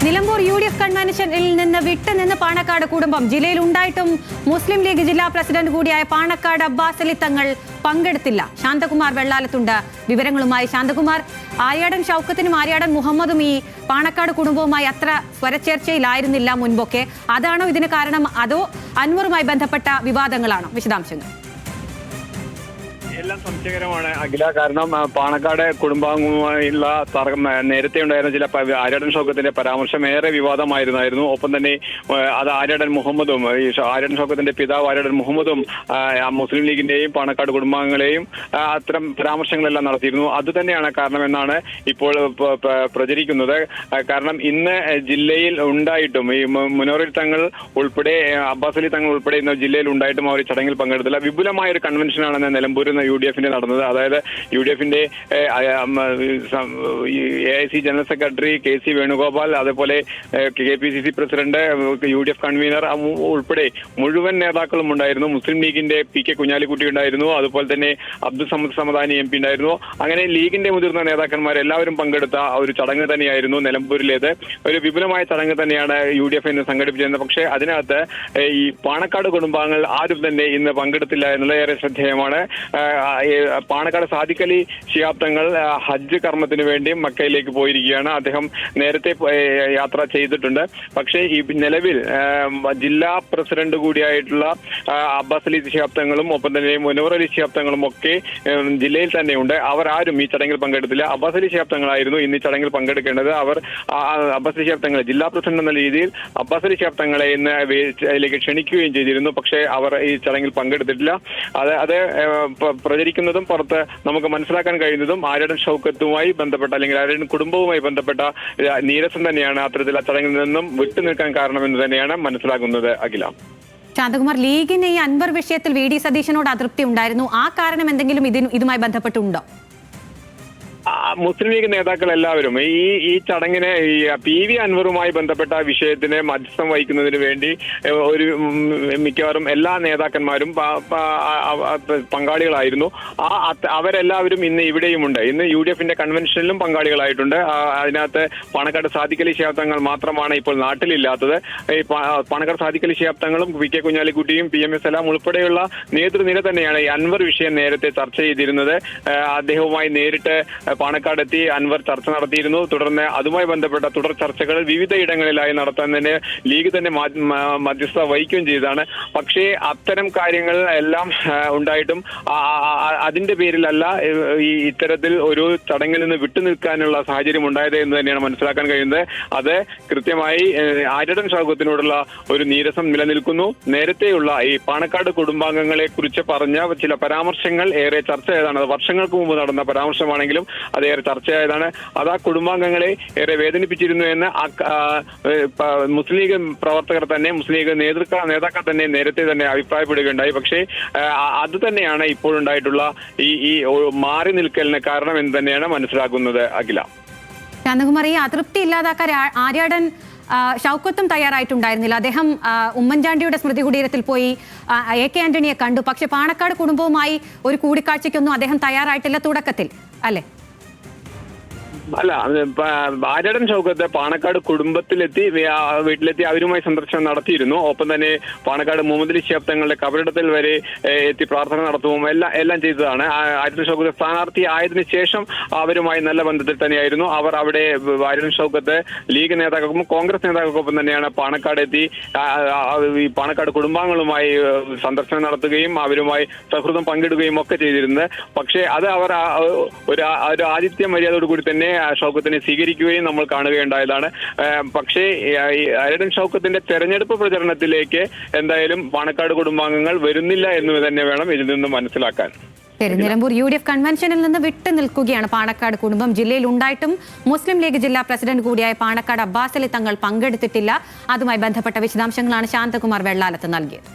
Nilambur UDF കൺവെൻഷനിൽ നിന്ന് വിട്ടുനിന്ന് പാണക്കാട് കുടുംബം ജില്ലയിൽ ഉണ്ടായിട്ടും മുസ്ലിം ലീഗ് ജില്ലാ പ്രസിഡന്റ് കൂടിയായ പാണക്കാട് അബ്ബാസ് അലി തങ്ങൾ പങ്കെടുത്തില്ല. ശാന്തകുമാർ വെള്ളാലത്തുണ്ട് വിവരങ്ങളുമായി. ശാന്തകുമാർ, ആര്യാടൻ ഷൗക്കത്തിനും ആര്യാടൻ മുഹമ്മദും ഈ പാണക്കാട് കുടുംബവുമായി അത്ര സ്വരച്ചേർച്ചയിലായിരുന്നില്ല മുൻപൊക്കെ. അതാണോ ഇതിന് കാരണം, അതോ അൻവറുമായി ബന്ധപ്പെട്ട വിവാദങ്ങളാണോ? വിശദാംശങ്ങൾ. എല്ലാം സംശയകരമാണ് അഖില. കാരണം പാണക്കാട് കുടുംബാംഗവുമായുള്ള നേരത്തെ ഉണ്ടായിരുന്ന ചില ആര്യാടൻ ഷൗക്കത്തിന്റെ പരാമർശം ഏറെ വിവാദമായിരുന്നു. ഒപ്പം തന്നെ അത് ആര്യാടൻ മുഹമ്മദും, ആര്യാടൻ ഷൗക്കത്തിന്റെ പിതാവ് ആര്യാടൻ മുഹമ്മദും മുസ്ലിം ലീഗിന്റെയും പാണക്കാട് കുടുംബാംഗങ്ങളെയും അത്തരം പരാമർശങ്ങളെല്ലാം നടത്തിയിരുന്നു. അത് തന്നെയാണ് കാരണമെന്നാണ് ഇപ്പോൾ പ്രചരിക്കുന്നത്. കാരണം ഇന്ന് ജില്ലയിൽ ഉണ്ടായിട്ടും ഈ മുനവറിൽ തങ്ങൾ ഉൾപ്പെടെ അബ്ബാസ് അലി തങ്ങൾ ഉൾപ്പെടെ ഇന്ന് ജില്ലയിൽ ഉണ്ടായിട്ടും അവർ ചടങ്ങിൽ പങ്കെടുത്തില്ല. വിപുലമായ ഒരു കൺവെൻഷനാണ് നിലമ്പൂരിൽ UDF നടന്നത്. അതായത് UDF AIC general secretary KC Venugopal, അതേപോലെ KPCC പ്രസിഡന്റ്, UDF കൺവീനർ ഉൾപ്പെടെ മുഴുവൻ നേതാക്കളും ഉണ്ടായിരുന്നു. മുസ്ലിം ലീഗിന്റെ PK കുഞ്ഞാലിക്കുട്ടി ഉണ്ടായിരുന്നു. അതുപോലെ തന്നെ അബ്ദുൾ സമദ് സമദാനി MP ഉണ്ടായിരുന്നു. അങ്ങനെ ലീഗിന്റെ മുതിർന്ന നേതാക്കന്മാർ എല്ലാവരും പങ്കെടുത്ത ഒരു ചടങ്ങ് തന്നെയായിരുന്നു നിലമ്പൂരിലേത്. ഒരു വിപുലമായ ചടങ്ങ് തന്നെയാണ് UDF ഇന്ന് സംഘടിപ്പിച്ചിരുന്നത്. പക്ഷേ അതിനകത്ത് ഈ പാണക്കാട് കുടുംബാംഗങ്ങൾ ആരും തന്നെ ഇന്ന് പങ്കെടുത്തില്ല എന്നുള്ളത് ഏറെ ശ്രദ്ധേയമാണ്. പാണക്കാട് സാദിഖ് അലി ശിഹാബ് തങ്ങൾ ഹജ്ജ് കർമ്മത്തിന് വേണ്ടി മക്കയിലേക്ക് പോയിരിക്കുകയാണ്. അദ്ദേഹം നേരത്തെ യാത്ര ചെയ്തിട്ടുണ്ട്. പക്ഷേ ഈ നിലവിൽ ജില്ലാ പ്രസിഡന്റ് കൂടിയായിട്ടുള്ള അബ്ബാസ് അലി ശിഹാബ് തങ്ങളും ഒപ്പം തന്നെ മുനവർ അലി ശിഹാബ് തങ്ങളും ഒക്കെ ജില്ലയിൽ തന്നെയുണ്ട്. അവർ ആരും ഈ ചടങ്ങിൽ പങ്കെടുത്തില്ല. അബ്ബാസ് അലി ശിഹാബ് തങ്ങളായിരുന്നു ഇന്ന് ഈ ചടങ്ങിൽ പങ്കെടുക്കേണ്ടത്. അവർ അബ്ബാസ് അലി ശിഹാബ് തങ്ങളെ ജില്ലാ പ്രസിഡന്റ് എന്ന രീതിയിൽ അബ്ബാസ് അലി ശിഹാബ് തങ്ങളെ ഇന്ന് അതിലേക്ക് ക്ഷണിക്കുകയും ചെയ്തിരുന്നു. പക്ഷേ അവർ ഈ ചടങ്ങിൽ പങ്കെടുത്തിട്ടില്ല. അത് പ്രചരിക്കുന്നതും പുറത്ത് നമുക്ക് മനസ്സിലാക്കാൻ കഴിയുന്നതും ആര്യാടൻ ഷൗക്കത്തുമായി ബന്ധപ്പെട്ട അല്ലെങ്കിൽ ആര്യാടൻ കുടുംബവുമായി ബന്ധപ്പെട്ട നീരസം തന്നെയാണ് അത്തരത്തിൽ ആ ചടങ്ങിൽ നിന്നും വിട്ടുനിൽക്കാൻ കാരണമെന്ന് തന്നെയാണ് മനസ്സിലാക്കുന്നത് അഖില. ശാന്തകുമാർ, ലീഗിന് ഈ അൻവർ വിഷയത്തിൽ VD സതീശനോട് അതൃപ്തി ഉണ്ടായിരുന്നു. ആ കാരണം എന്തെങ്കിലും ഇതുമായി ബന്ധപ്പെട്ടുണ്ടോ? മുസ്ലിം ലീഗ് നേതാക്കൾ എല്ലാവരും ഈ ചടങ്ങിന് ഈ PV അൻവറുമായി ബന്ധപ്പെട്ട വിഷയത്തിന് മധ്യസ്ഥം വഹിക്കുന്നതിന് വേണ്ടി ഒരു മിക്കവാറും എല്ലാ നേതാക്കന്മാരും പങ്കാളികളായിരുന്നു. അവരെല്ലാവരും ഇന്ന് ഇവിടെയുമുണ്ട്. ഇന്ന് UDF കൺവെൻഷനിലും പങ്കാളികളായിട്ടുണ്ട്. അതിനകത്ത് പാണക്കാട് സാദിഖ് അലി ശിഹാബ് തങ്ങൾ മാത്രമാണ് ഇപ്പോൾ നാട്ടിലില്ലാത്തത്. ഈ പാണക്കാട് സാദിഖ് അലി ശിഹാബ് തങ്ങളും PK കുഞ്ഞാലിക്കുട്ടിയും PMS എല്ലാം ഉൾപ്പെടെയുള്ള നേതൃനിര തന്നെയാണ് ഈ അൻവർ വിഷയം നേരത്തെ ചർച്ച ചെയ്തിരുന്നത്. അദ്ദേഹവുമായി നേരിട്ട് പാണക്കാടെത്തി അൻവർ ചർച്ച നടത്തിയിരുന്നു. തുടർന്ന് അതുമായി ബന്ധപ്പെട്ട തുടർ ചർച്ചകൾ വിവിധ ഇടങ്ങളിലായി നടത്താൻ തന്നെ ലീഗ് തന്നെ മധ്യസ്ഥത വഹിക്കുകയും ചെയ്തതാണ്. പക്ഷേ അത്തരം കാര്യങ്ങൾ എല്ലാം ഉണ്ടായിട്ടും അതിന്റെ പേരിലല്ല ഈ ഇത്തരത്തിൽ ഒരു ചടങ്ങിൽ നിന്ന് വിട്ടുനിൽക്കാനുള്ള സാഹചര്യം ഉണ്ടായത് എന്ന് തന്നെയാണ് മനസ്സിലാക്കാൻ കഴിയുന്നത്. അത് കൃത്യമായി ആര്യാടൻ ഷൗക്കത്തിനോടുള്ള ഒരു നീരസം നിലനിൽക്കുന്നു. നേരത്തെയുള്ള ഈ പാണക്കാട് കുടുംബാംഗങ്ങളെ കുറിച്ച് പറഞ്ഞ ചില പരാമർശങ്ങൾ ഏറെ ചർച്ചയായതാണ്. അത് വർഷങ്ങൾക്ക് മുമ്പ് നടന്ന പരാമർശമാണെങ്കിലും അതേറെ ചർച്ചയായതാണ്. അത് ആ കുടുംബാംഗങ്ങളെ ഏറെ വേദനിപ്പിച്ചിരുന്നു എന്ന് മുസ്ലിം ലീഗ് പ്രവർത്തകർ തന്നെ, മുസ്ലിം ലീഗ് നേതാക്കൾ തന്നെ നേരത്തെ തന്നെ അഭിപ്രായപ്പെടുകയുണ്ടായി. പക്ഷേ അത് തന്നെയാണ് ഇപ്പോഴുണ്ടായിട്ടുള്ള ഈ മാറി നിൽക്കലിന് കാരണം എന്ന് തന്നെയാണ് മനസ്സിലാക്കുന്നത് അഖില. ശാന്തകുമാർ, ഈ അതൃപ്തി ഇല്ലാതാക്കാൻ ആര്യാടൻ ഷൗക്കത്തും തയ്യാറായിട്ടുണ്ടായിരുന്നില്ല. അദ്ദേഹം ഉമ്മൻചാണ്ടിയുടെ സ്മൃതി കുടീരത്തിൽ പോയി AK ആന്റണിയെ കണ്ടു. പക്ഷെ പാണക്കാട് കുടുംബവുമായി ഒരു കൂടിക്കാഴ്ചയ്ക്കൊന്നും അദ്ദേഹം തയ്യാറായിട്ടില്ല തുടക്കത്തിൽ, അല്ലേ? അല്ല, ആര്യാടൻ ഷൗക്കത്ത് പാണക്കാട് കുടുംബത്തിലെത്തി, വീട്ടിലെത്തി അവരുമായി സന്ദർശനം നടത്തിയിരുന്നു. ഒപ്പം തന്നെ പാണക്കാട് മുഹമ്മദ് അലി ശിഹാബ് തങ്ങളുടെ കബറിടത്തിൽ വരെ എത്തി പ്രാർത്ഥന നടത്തുകയും എല്ലാം ചെയ്തതാണ്. ആര്യാടൻ ഷൗക്കത്ത് സ്ഥാനാർത്ഥി ആയതിനു ശേഷം അവരുമായി നല്ല ബന്ധത്തിൽ തന്നെയായിരുന്നു അവർ. അവിടെ ആര്യാടൻ ഷൗക്കത്ത് ലീഗ് നേതാക്കൾക്കും കോൺഗ്രസ് നേതാക്കൾക്കൊപ്പം തന്നെയാണ് പാണക്കാട് എത്തി ഈ പാണക്കാട് കുടുംബാംഗങ്ങളുമായി സന്ദർശനം നടത്തുകയും അവരുമായി സൗഹൃദം പങ്കിടുകയും ഒക്കെ ചെയ്തിരുന്നത്. പക്ഷേ അത് അവർ ഒരു ആതിഥ്യ മര്യാദയോടുകൂടി തന്നെ ഷൗക്കത്തിനെ സ്വീകരിക്കുകയും നമ്മൾ കാണുകയുണ്ടായതാണ്. പക്ഷേ ആര്യാടൻ ഷൗക്കത്തിന്റെ തെരഞ്ഞെടുപ്പ് പ്രചരണത്തിലേക്ക് എന്തായാലും പാണക്കാട് കുടുംബാംഗങ്ങൾ വരുന്നില്ല എന്ന് തന്നെ വേണം ഇതിൽ നിന്ന് മനസ്സിലാക്കാൻ. നിലമ്പൂർ UDF കൺവെൻഷനിൽ നിന്ന് വിട്ടു നിൽക്കുകയാണ് പാണക്കാട് കുടുംബം. ജില്ലയിൽ ഉണ്ടായിട്ടും മുസ്ലിം ലീഗ് ജില്ലാ പ്രസിഡന്റ് കൂടിയായ പാണക്കാട് അബ്ബാസ് അലി തങ്ങൾ പങ്കെടുത്തിട്ടില്ല. അതുമായി ബന്ധപ്പെട്ട വിശദാംശങ്ങളാണ് ശാന്തകുമാർ വെള്ളാലത്ത് നൽകിയത്.